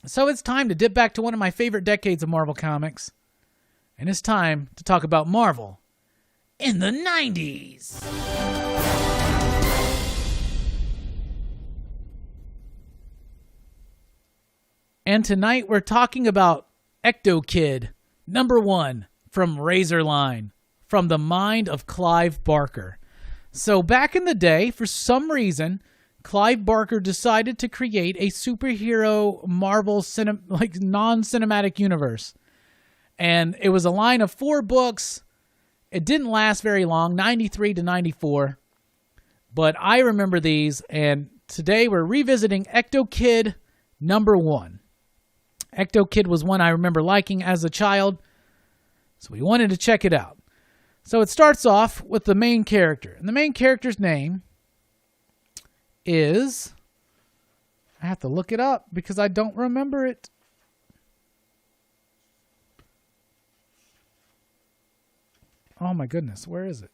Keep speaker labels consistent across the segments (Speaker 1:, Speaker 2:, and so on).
Speaker 1: So it's time to dip back to one of my favorite decades of Marvel Comics. And it's time to talk about Marvel in the 90s. And tonight we're talking about Ectokid, #1 from Razorline, from the mind of Clive Barker. So back in the day, for some reason, Clive Barker decided to create a superhero Marvel non-cinematic universe. And it was a line of 4 books. It didn't last very long, 93 to 94. But I remember these, and today we're revisiting Ectokid #1. Ectokid was one I remember liking as a child, so we wanted to check it out. So it starts off with the main character. And the main character's name is... I have to look it up because I don't remember it. Oh my goodness, where is it?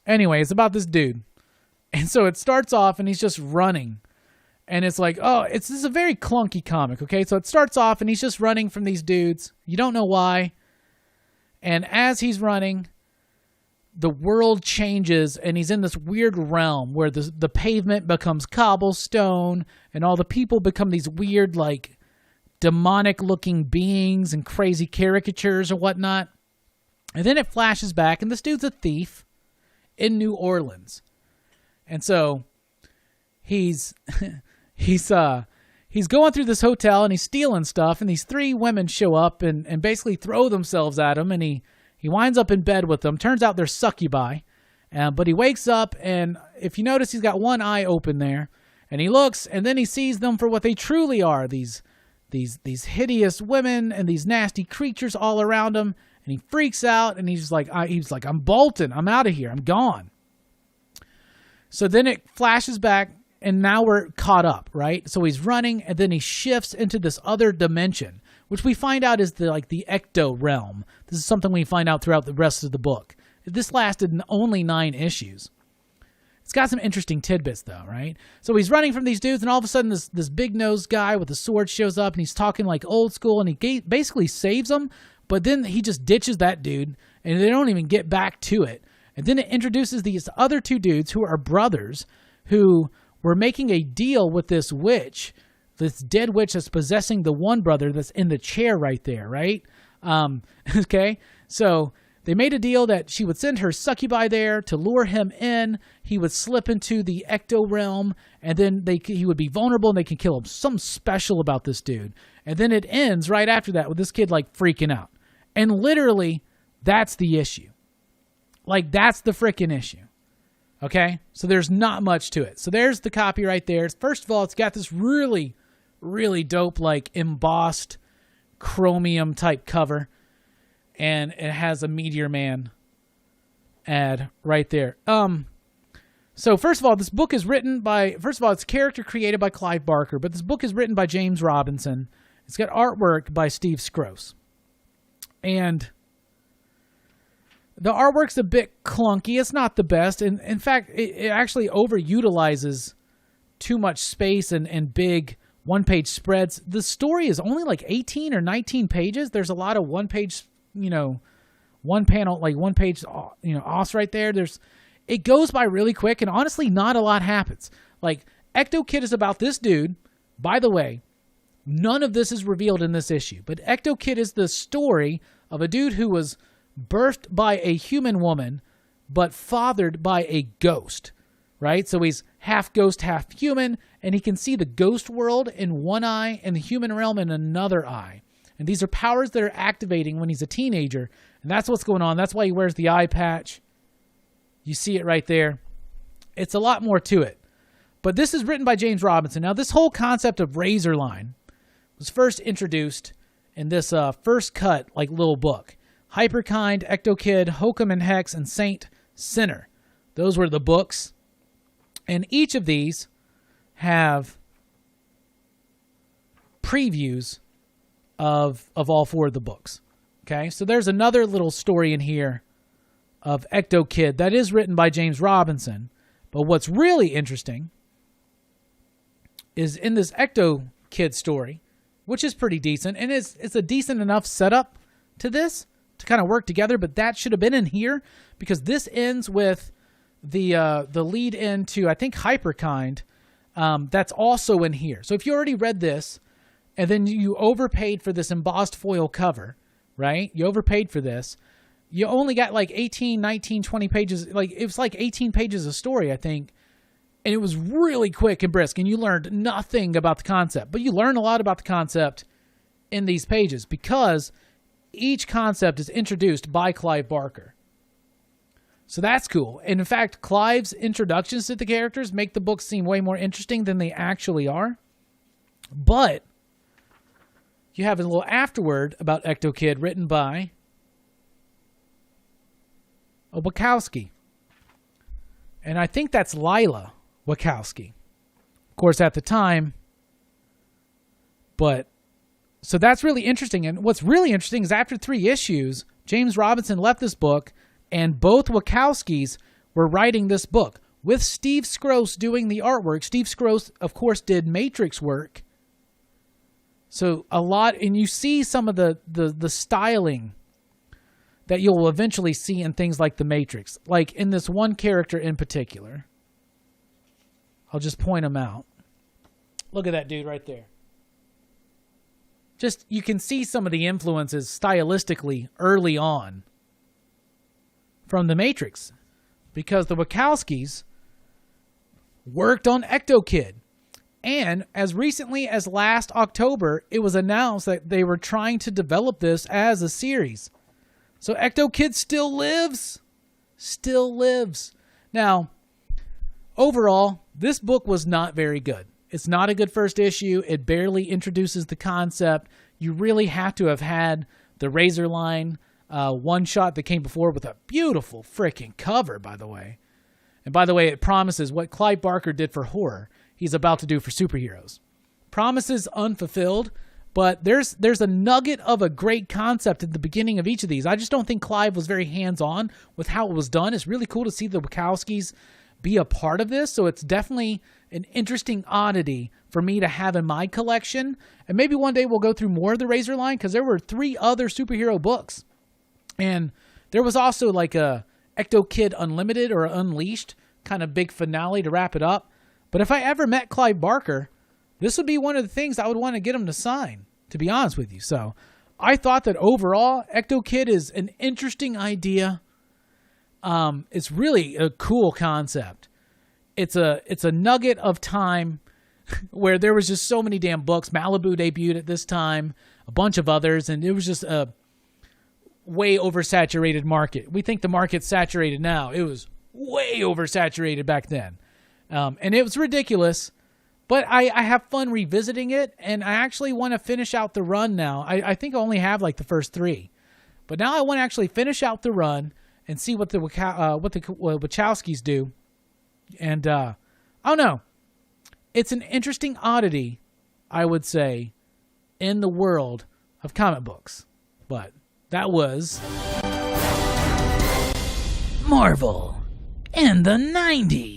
Speaker 1: Anyway, it's about this dude. And so it starts off and he's just running. And it's like, this is a very clunky comic, okay? So it starts off and he's just running from these dudes. You don't know why. And as he's running, the world changes and he's in this weird realm where the pavement becomes cobblestone and all the people become these weird, like, demonic-looking beings and crazy caricatures or whatnot. And then it flashes back and this dude's a thief in New Orleans. And so he's going through this hotel and he's stealing stuff, and these 3 women show up and basically throw themselves at him, and he winds up in bed with them. Turns out they're succubi, but he wakes up, and if you notice, he's got one eye open there, and he looks, and then he sees them for what they truly are, these hideous women and these nasty creatures all around him, and he freaks out, and he's like, I'm bolting, I'm out of here, I'm gone. So then it flashes back, and now we're caught up, right? So he's running, and then he shifts into this other dimension, which we find out is the Ecto realm. This is something we find out throughout the rest of the book. This lasted only 9 issues. It's got some interesting tidbits, though, right? So he's running from these dudes, and all of a sudden this big-nosed guy with a sword shows up, and he's talking like old school, and he basically saves them, but then he just ditches that dude, and they don't even get back to it. And then it introduces these other 2 dudes who are brothers who were making a deal with this witch, this dead witch that's possessing the one brother that's in the chair right there, right? Okay, so they made a deal that she would send her succubi there to lure him in. He would slip into the Ecto realm, and then he would be vulnerable and they can kill him. Something special about this dude. And then it ends right after that with this kid like freaking out. And literally, that's the issue. Like, that's the freaking issue. Okay, so there's not much to it. So there's the copy right there. First of all, it's got this really, really dope, like, embossed chromium type cover. And it has a Meteor Man ad right there. So first of all, this book is written by, it's character created by Clive Barker, but this book is written by James Robinson. It's got artwork by Steve Skroce. And the artwork's a bit clunky. It's not the best. And in fact, it actually overutilizes too much space and big one-page spreads. The story is only like 18 or 19 pages. There's a lot of one-page, one panel, like one-page, offs right there. It goes by really quick, and honestly, not a lot happens. Like, Ectokid is about this dude. By the way, none of this is revealed in this issue, but Ectokid is the story of a dude who was birthed by a human woman, but fathered by a ghost, right? So he's half ghost, half human, and he can see the ghost world in one eye and the human realm in another eye. And these are powers that are activating when he's a teenager, and that's what's going on. That's why he wears the eye patch. You see it right there. It's a lot more to it. But this is written by James Robinson. Now, this whole concept of Razorline was first introduced in this first cut, like, little book. Hyperkind, Ectokid, Hokum and Hex, and Saint Sinner. Those were the books. And each of these have previews of all 4 of the books. Okay, so there's another little story in here of Ectokid that is written by James Robinson. But what's really interesting is in this Ectokid story, which is pretty decent, and it's a decent enough setup to this to kind of work together, but that should have been in here because this ends with the lead into, I think, Hyperkind. That's also in here. So if you already read this and then you overpaid for this embossed foil cover, right? You overpaid for this. You only got like 18, 19, 20 pages. Like it was like 18 pages of story, I think. And it was really quick and brisk, and you learned nothing about the concept. But you learn a lot about the concept in these pages because each concept is introduced by Clive Barker. So that's cool. And in fact, Clive's introductions to the characters make the book seem way more interesting than they actually are. But you have a little afterword about Ectokid written by Wachowski. And I think that's Lila Wachowski. Of course, at the time. But, so that's really interesting. And what's really interesting is after 3 issues, James Robinson left this book, and both Wachowskis were writing this book with Steve Skroce doing the artwork. Steve Skroce, of course, did Matrix work. So a lot, and you see some of the styling that you'll eventually see in things like The Matrix. Like in this one character in particular. I'll just point him out. Look at that dude right there. Just, you can see some of the influences stylistically early on from The Matrix. Because the Wachowskis worked on Ectokid. And as recently as last October, it was announced that they were trying to develop this as a series. So Ectokid still lives. Still lives. Now, overall, this book was not very good. It's not a good first issue. It barely introduces the concept. You really have to have had the Razorline one-shot that came before with a beautiful freaking cover, by the way. And by the way, it promises what Clive Barker did for horror, he's about to do for superheroes. Promises unfulfilled, but there's a nugget of a great concept at the beginning of each of these. I just don't think Clive was very hands-on with how it was done. It's really cool to see the Wachowskis be a part of this, so it's definitely an interesting oddity for me to have in my collection. And maybe one day we'll go through more of the Razorline, because there were 3 other superhero books. And there was also like a Ectokid Unlimited or Unleashed kind of big finale to wrap it up. But if I ever met Clive Barker, this would be one of the things I would want to get him to sign, to be honest with you. So I thought that overall, Ectokid is an interesting idea. It's really a cool concept. It's a nugget of time where there was just so many damn books. Malibu debuted at this time, a bunch of others, and it was just a way oversaturated market. We think the market's saturated now. It was way oversaturated back then. And it was ridiculous, but I have fun revisiting it, and I actually want to finish out the run now. I think I only have like the first 3, but now I want to actually finish out the run and see what the Wachowskis do. And I don't know. It's an interesting oddity, I would say, in the world of comic books. But that was Marvel in the 90s.